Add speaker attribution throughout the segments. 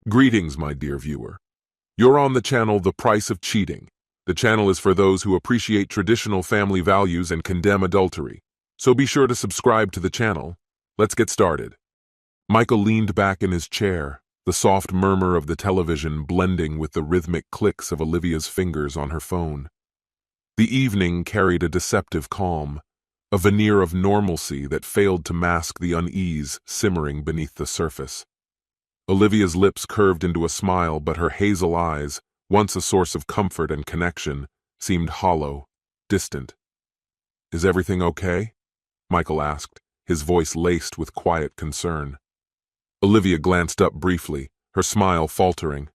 Speaker 1: Greetings, my dear viewer. You're on the channel The Price of Cheating. The channel is for those who appreciate traditional family values and condemn adultery. So be sure to subscribe to the channel. Let's get started. Michael leaned back in his chair, the soft murmur of the television blending with the rhythmic clicks of Olivia's fingers on her phone. The evening carried a deceptive calm, a veneer of normalcy that failed to mask the unease simmering beneath the surface. Olivia's lips curved into a smile, but her hazel eyes, once a source of comfort and connection, seemed hollow, distant. "Is everything okay?" Michael asked, his voice laced with quiet concern. Olivia glanced up briefly, her smile faltering.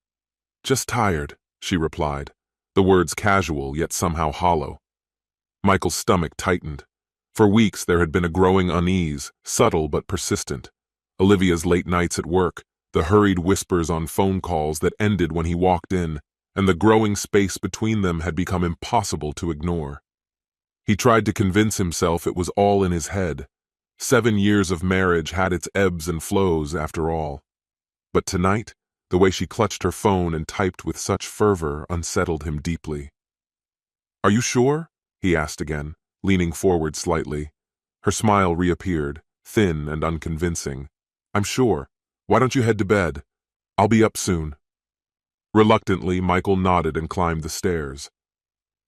Speaker 1: "Just tired," she replied, the words casual yet somehow hollow. Michael's stomach tightened. For weeks there had been a growing unease, subtle but persistent. Olivia's late nights at work, the hurried whispers on phone calls that ended when he walked in, and the growing space between them had become impossible to ignore. He tried to convince himself it was all in his head. 7 years of marriage had its ebbs and flows after all. But tonight, the way she clutched her phone and typed with such fervor unsettled him deeply. "Are you sure?" he asked again, leaning forward slightly. Her smile reappeared, thin and unconvincing. "I'm sure. Why don't you head to bed? I'll be up soon." Reluctantly, Michael nodded and climbed the stairs.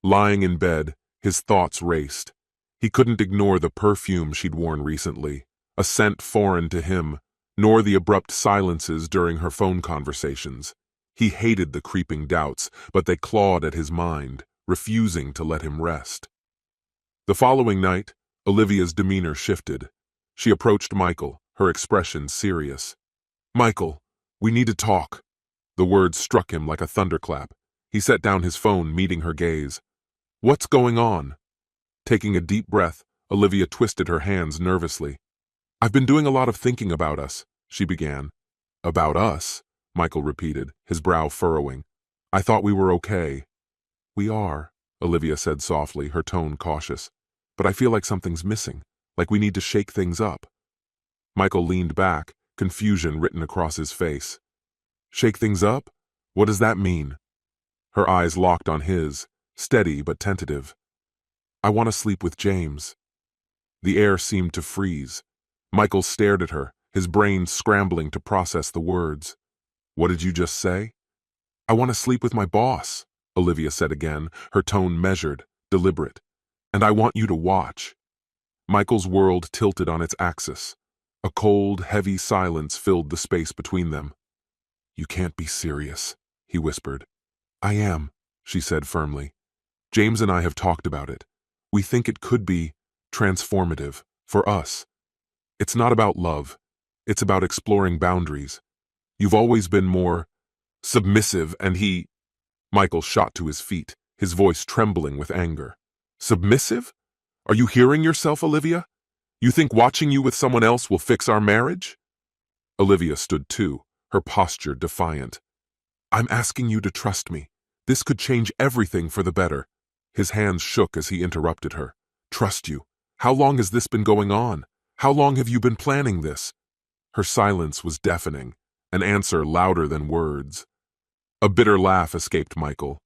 Speaker 1: Lying in bed, his thoughts raced. He couldn't ignore the perfume she'd worn recently, a scent foreign to him, nor the abrupt silences during her phone conversations. He hated the creeping doubts, but they clawed at his mind, refusing to let him rest. The following night, Olivia's demeanor shifted. She approached Michael, her expression serious. "Michael, we need to talk." The words struck him like a thunderclap. He set down his phone, meeting her gaze. "What's going on?" Taking a deep breath, Olivia twisted her hands nervously. "I've been doing a lot of thinking about us," she began. "About us?" Michael repeated, his brow furrowing. "I thought we were okay." "We are," Olivia said softly, her tone cautious. "But I feel like something's missing, like we need to shake things up." Michael leaned back, confusion written across his face. "Shake things up? What does that mean?" Her eyes locked on his, steady but tentative. "I want to sleep with James." The air seemed to freeze. Michael stared at her, his brain scrambling to process the words. "What did you just say?" "I want to sleep with my boss," Olivia said again, her tone measured, deliberate. "And I want you to watch." Michael's world tilted on its axis. A cold, heavy silence filled the space between them. "You can't be serious," he whispered. "I am," she said firmly. "James and I have talked about it. We think it could be transformative for us. It's not about love. It's about exploring boundaries. You've always been more submissive, and he—" Michael shot to his feet, his voice trembling with anger. "Submissive? Are you hearing yourself, Olivia? You think watching you with someone else will fix our marriage?" Olivia stood too, her posture defiant. "I'm asking you to trust me. This could change everything for the better." His hands shook as he interrupted her. "Trust you? How long has this been going on? How long have you been planning this?" Her silence was deafening, an answer louder than words. A bitter laugh escaped Michael.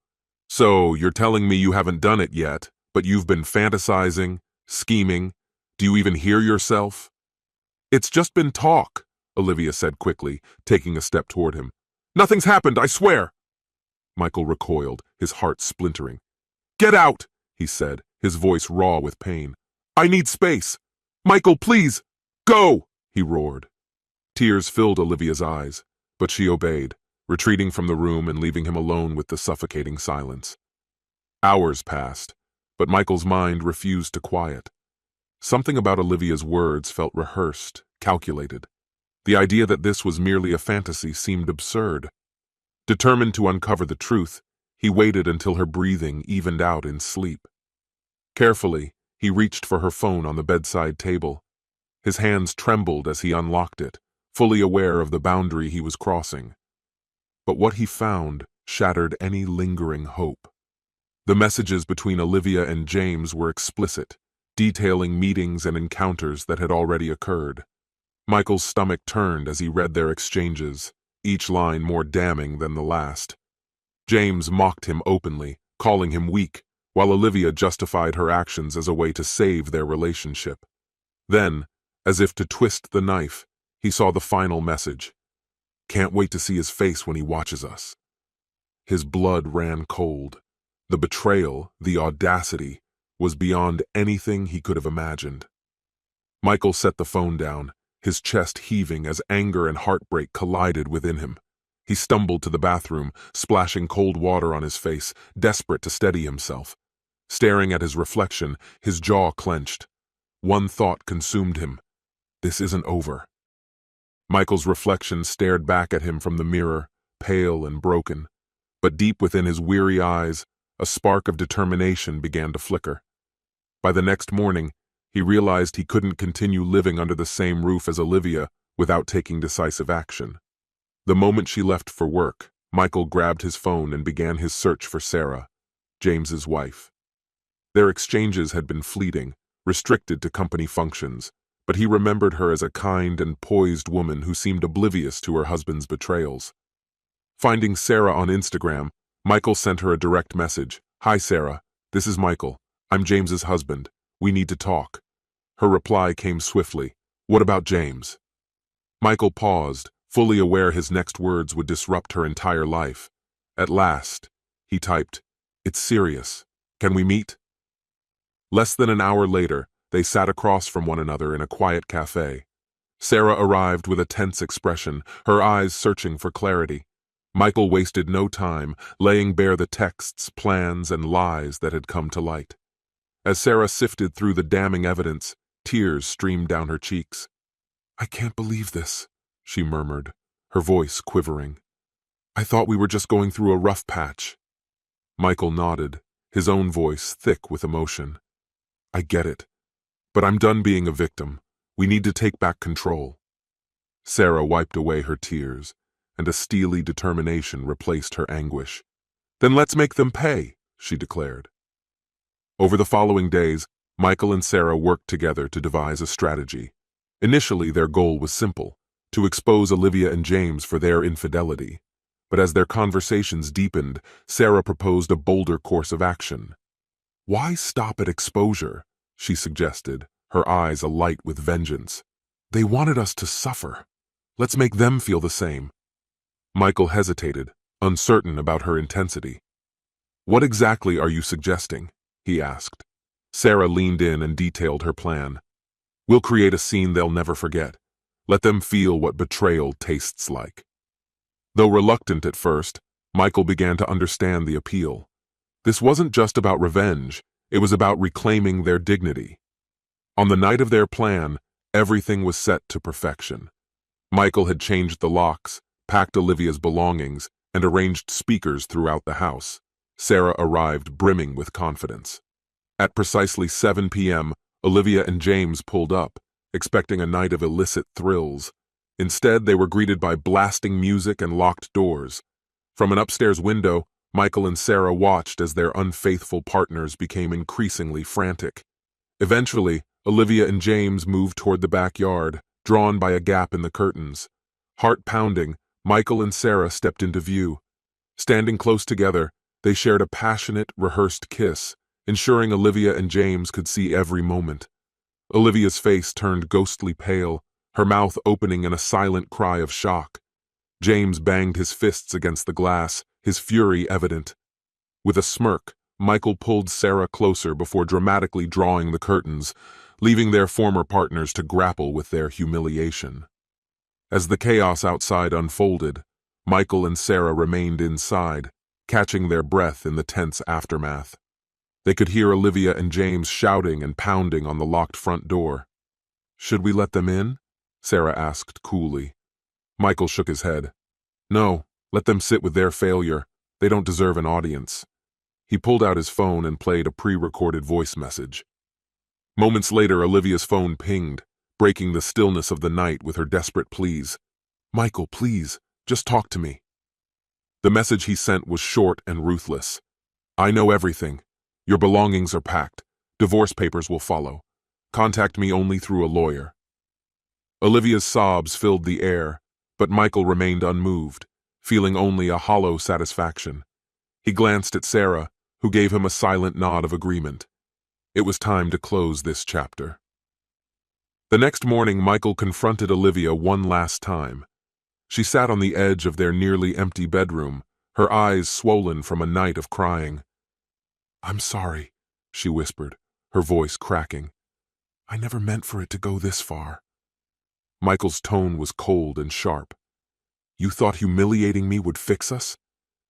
Speaker 1: "So, you're telling me you haven't done it yet, but you've been fantasizing, scheming? Do you even hear yourself?" "It's just been talk," Olivia said quickly, taking a step toward him. "Nothing's happened, I swear." Michael recoiled, his heart splintering. "Get out," he said, his voice raw with pain. "I need space. Michael, please, go," he roared. Tears filled Olivia's eyes, but she obeyed, retreating from the room and leaving him alone with the suffocating silence. Hours passed, but Michael's mind refused to quiet. Something about Olivia's words felt rehearsed, calculated. The idea that this was merely a fantasy seemed absurd. Determined to uncover the truth, he waited until her breathing evened out in sleep. Carefully, he reached for her phone on the bedside table. His hands trembled as he unlocked it, fully aware of the boundary he was crossing. But what he found shattered any lingering hope. The messages between Olivia and James were explicit, detailing meetings and encounters that had already occurred. Michael's stomach turned as he read their exchanges, each line more damning than the last. James mocked him openly, calling him weak, while Olivia justified her actions as a way to save their relationship. Then, as if to twist the knife, he saw the final message. "Can't wait to see his face when he watches us." His blood ran cold. The betrayal, the audacity, was beyond anything he could have imagined. Michael set the phone down, his chest heaving as anger and heartbreak collided within him. He stumbled to the bathroom, splashing cold water on his face, desperate to steady himself. Staring at his reflection, his jaw clenched. One thought consumed him. This isn't over. Michael's reflection stared back at him from the mirror, pale and broken. But deep within his weary eyes, a spark of determination began to flicker. By the next morning, he realized he couldn't continue living under the same roof as Olivia without taking decisive action. The moment she left for work, Michael grabbed his phone and began his search for Sarah, James's wife. Their exchanges had been fleeting, restricted to company functions, but he remembered her as a kind and poised woman who seemed oblivious to her husband's betrayals. Finding Sarah on Instagram, Michael sent her a direct message. "Hi Sarah, this is Michael. I'm James's husband. We need to talk." Her reply came swiftly. "What about James?" Michael paused, fully aware his next words would disrupt her entire life. At last, he typed, "It's serious. Can we meet?" Less than an hour later, they sat across from one another in a quiet cafe. Sarah arrived with a tense expression, her eyes searching for clarity. Michael wasted no time, laying bare the texts, plans, and lies that had come to light. As Sarah sifted through the damning evidence, tears streamed down her cheeks. "I can't believe this," she murmured, her voice quivering. "I thought we were just going through a rough patch." Michael nodded, his own voice thick with emotion. "I get it. But I'm done being a victim. We need to take back control." Sarah wiped away her tears, and a steely determination replaced her anguish. "Then let's make them pay," she declared. Over the following days, Michael and Sarah worked together to devise a strategy. Initially, their goal was simple, to expose Olivia and James for their infidelity. But as their conversations deepened, Sarah proposed a bolder course of action. "Why stop at exposure?" she suggested, her eyes alight with vengeance. "They wanted us to suffer. Let's make them feel the same." Michael hesitated, uncertain about her intensity. "What exactly are you suggesting?" he asked. Sarah leaned in and detailed her plan. "We'll create a scene they'll never forget. Let them feel what betrayal tastes like." Though reluctant at first, Michael began to understand the appeal. This wasn't just about revenge, it was about reclaiming their dignity. On the night of their plan, everything was set to perfection. Michael had changed the locks, packed Olivia's belongings, and arranged speakers throughout the house. Sarah arrived brimming with confidence. At precisely 7 p.m., Olivia and James pulled up, expecting a night of illicit thrills. Instead, they were greeted by blasting music and locked doors. From an upstairs window, Michael and Sarah watched as their unfaithful partners became increasingly frantic. Eventually, Olivia and James moved toward the backyard, drawn by a gap in the curtains. Heart pounding, Michael and Sarah stepped into view. Standing close together, they shared a passionate, rehearsed kiss, ensuring Olivia and James could see every moment. Olivia's face turned ghostly pale, her mouth opening in a silent cry of shock. James banged his fists against the glass, his fury evident. With a smirk, Michael pulled Sarah closer before dramatically drawing the curtains, leaving their former partners to grapple with their humiliation. As the chaos outside unfolded, Michael and Sarah remained inside, catching their breath in the tense aftermath. They could hear Olivia and James shouting and pounding on the locked front door. "Should we let them in?" Sarah asked coolly. Michael shook his head. "No, let them sit with their failure. They don't deserve an audience." He pulled out his phone and played a pre-recorded voice message. Moments later, Olivia's phone pinged, breaking the stillness of the night with her desperate pleas. "Michael, please, just talk to me." The message he sent was short and ruthless. "I know everything. Your belongings are packed. Divorce papers will follow. Contact me only through a lawyer." Olivia's sobs filled the air, But Michael remained unmoved, feeling only a hollow satisfaction. He glanced at Sarah, who gave him a silent nod of agreement. It was time to close this chapter. The next morning, Michael confronted Olivia one last time. She sat on the edge of their nearly empty bedroom, her eyes swollen from a night of crying. "I'm sorry," she whispered, her voice cracking. "I never meant for it to go this far." Michael's tone was cold and sharp. "You thought humiliating me would fix us?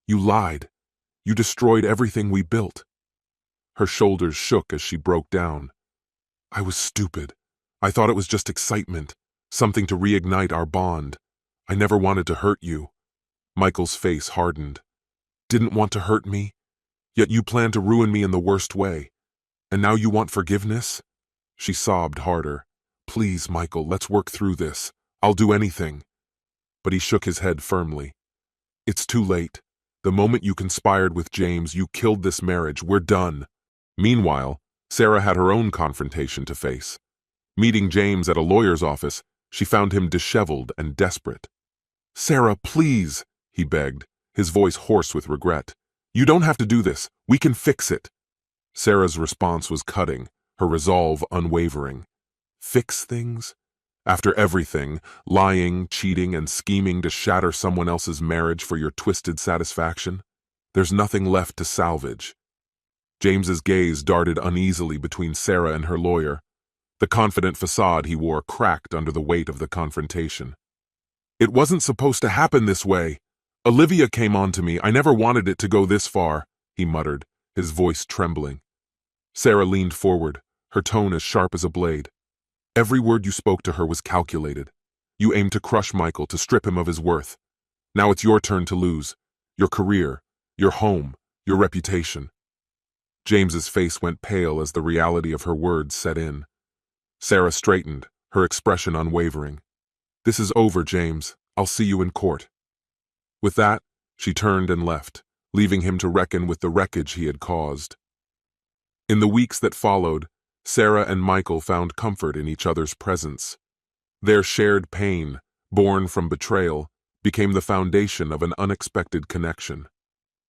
Speaker 1: You lied. You destroyed everything we built." Her shoulders shook as she broke down. "I was stupid. I thought it was just excitement, something to reignite our bond. I never wanted to hurt you." Michael's face hardened. "Didn't want to hurt me? Yet you planned to ruin me in the worst way. And now you want forgiveness?" She sobbed harder. "Please, Michael, let's work through this. I'll do anything." But he shook his head firmly. "It's too late. The moment you conspired with James, you killed this marriage. We're done." Meanwhile, Sarah had her own confrontation to face. Meeting James at a lawyer's office, she found him disheveled and desperate. "Sarah, please," he begged, his voice hoarse with regret. "You don't have to do this. We can fix it." Sarah's response was cutting, her resolve unwavering. Fix things? After everything, lying, cheating, and scheming to shatter someone else's marriage for your twisted satisfaction? There's nothing left to salvage. James's gaze darted uneasily between Sarah and her lawyer. The confident facade he wore cracked under the weight of the confrontation. "It wasn't supposed to happen this way. Olivia came on to me. I never wanted it to go this far," he muttered, his voice trembling. Sarah leaned forward, her tone as sharp as a blade. "Every word you spoke to her was calculated. You aimed to crush Michael, to strip him of his worth. Now it's your turn to lose. Your career, your home, your reputation." James's face went pale as the reality of her words set in. Sarah straightened, her expression unwavering. "This is over, James. I'll see you in court." With that, she turned and left, leaving him to reckon with the wreckage he had caused. In the weeks that followed, Sarah and Michael found comfort in each other's presence. Their shared pain, born from betrayal, became the foundation of an unexpected connection.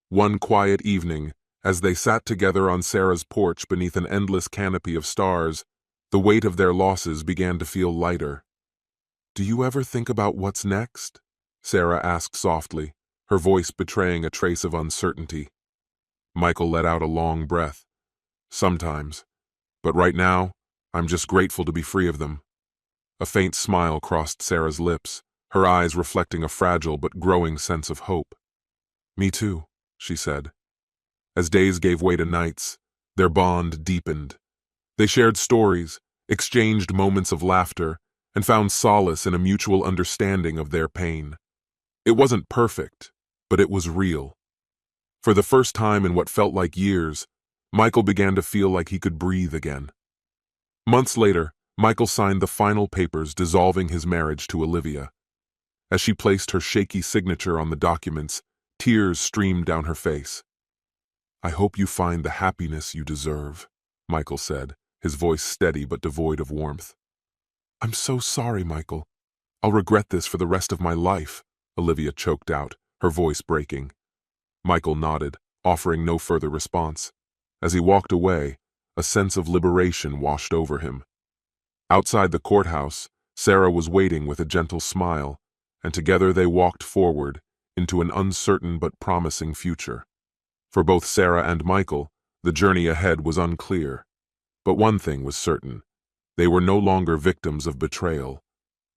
Speaker 1: One quiet evening, as they sat together on Sarah's porch beneath an endless canopy of stars, the weight of their losses began to feel lighter. "Do you ever think about what's next?" Sarah asked softly, her voice betraying a trace of uncertainty. Michael let out a long breath. "Sometimes. But right now, I'm just grateful to be free of them." A faint smile crossed Sarah's lips, her eyes reflecting a fragile but growing sense of hope. "Me too," she said. As days gave way to nights, their bond deepened. They shared stories, exchanged moments of laughter, and found solace in a mutual understanding of their pain. It wasn't perfect, but it was real. For the first time in what felt like years, Michael began to feel like he could breathe again. Months later, Michael signed the final papers dissolving his marriage to Olivia. As she placed her shaky signature on the documents, tears streamed down her face. "I hope you find the happiness you deserve," Michael said, his voice steady but devoid of warmth. "I'm so sorry, Michael. I'll regret this for the rest of my life," Olivia choked out, her voice breaking. Michael nodded, offering no further response. As he walked away, a sense of liberation washed over him. Outside the courthouse, Sarah was waiting with a gentle smile, and together they walked forward into an uncertain but promising future. For both Sarah and Michael, the journey ahead was unclear. But one thing was certain. They were no longer victims of betrayal.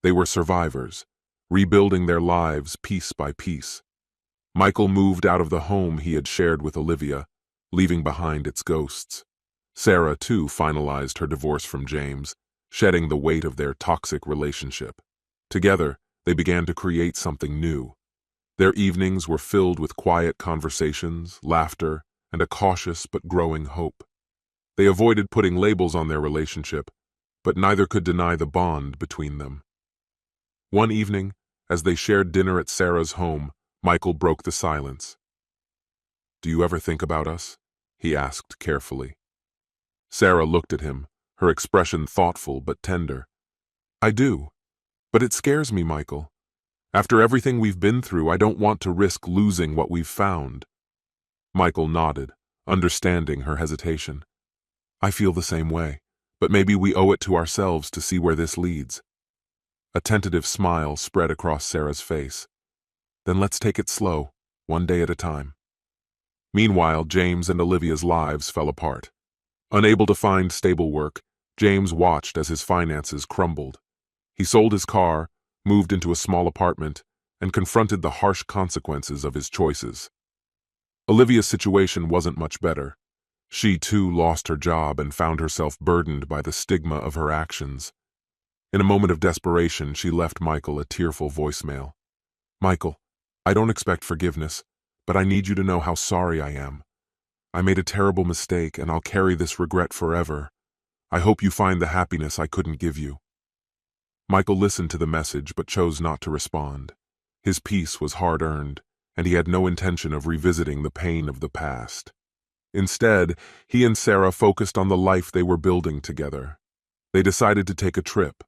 Speaker 1: They were survivors, rebuilding their lives piece by piece. Michael moved out of the home he had shared with Olivia, leaving behind its ghosts. Sarah, too, finalized her divorce from James, shedding the weight of their toxic relationship. Together, they began to create something new. Their evenings were filled with quiet conversations, laughter, and a cautious but growing hope. They avoided putting labels on their relationship, but neither could deny the bond between them. One evening, as they shared dinner at Sarah's home, Michael broke the silence. "Do you ever think about us?" he asked carefully. Sarah looked at him, her expression thoughtful but tender. "I do, but it scares me, Michael. After everything we've been through, I don't want to risk losing what we've found. Michael nodded, understanding her hesitation. I feel the same way, but maybe we owe it to ourselves to see where this leads. A tentative smile spread across Sarah's face. Then let's take it slow, one day at a time. Meanwhile, James and Olivia's lives fell apart. Unable to find stable work, James watched as his finances crumbled. He sold his car, moved into a small apartment, and confronted the harsh consequences of his choices. Olivia's situation wasn't much better. She, too, lost her job and found herself burdened by the stigma of her actions. In a moment of desperation, she left Michael a tearful voicemail. Michael, I don't expect forgiveness, but I need you to know how sorry I am. I made a terrible mistake, and I'll carry this regret forever. I hope you find the happiness I couldn't give you. Michael listened to the message but chose not to respond. His peace was hard-earned, and he had no intention of revisiting the pain of the past. Instead, he and Sarah focused on the life they were building together. They decided to take a trip,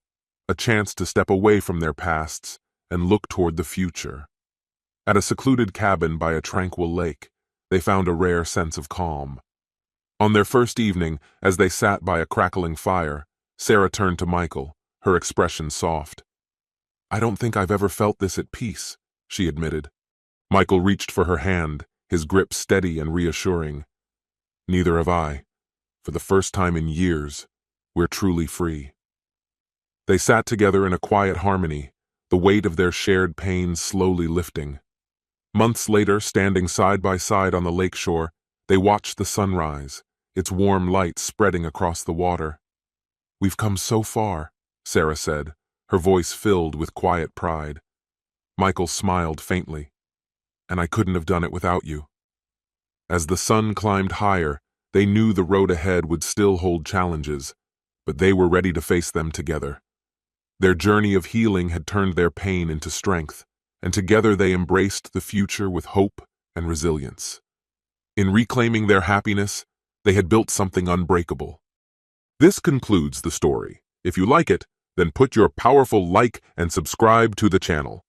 Speaker 1: a chance to step away from their pasts and look toward the future. At a secluded cabin by a tranquil lake, they found a rare sense of calm. On their first evening, as they sat by a crackling fire, Sarah turned to Michael, her expression soft. I don't think I've ever felt this at peace, she admitted. Michael reached for her hand, his grip steady and reassuring. Neither have I. For the first time in years, we're truly free. They sat together in a quiet harmony, the weight of their shared pain slowly lifting. Months later, standing side by side on the lakeshore, they watched the sunrise, its warm light spreading across the water. We've come so far, Sarah said, her voice filled with quiet pride. Michael smiled faintly. And I couldn't have done it without you. As the sun climbed higher, they knew the road ahead would still hold challenges, but they were ready to face them together. Their journey of healing had turned their pain into strength, and together they embraced the future with hope and resilience. In reclaiming their happiness, they had built something unbreakable. This concludes the story. If you like it, then put your powerful like and subscribe to the channel.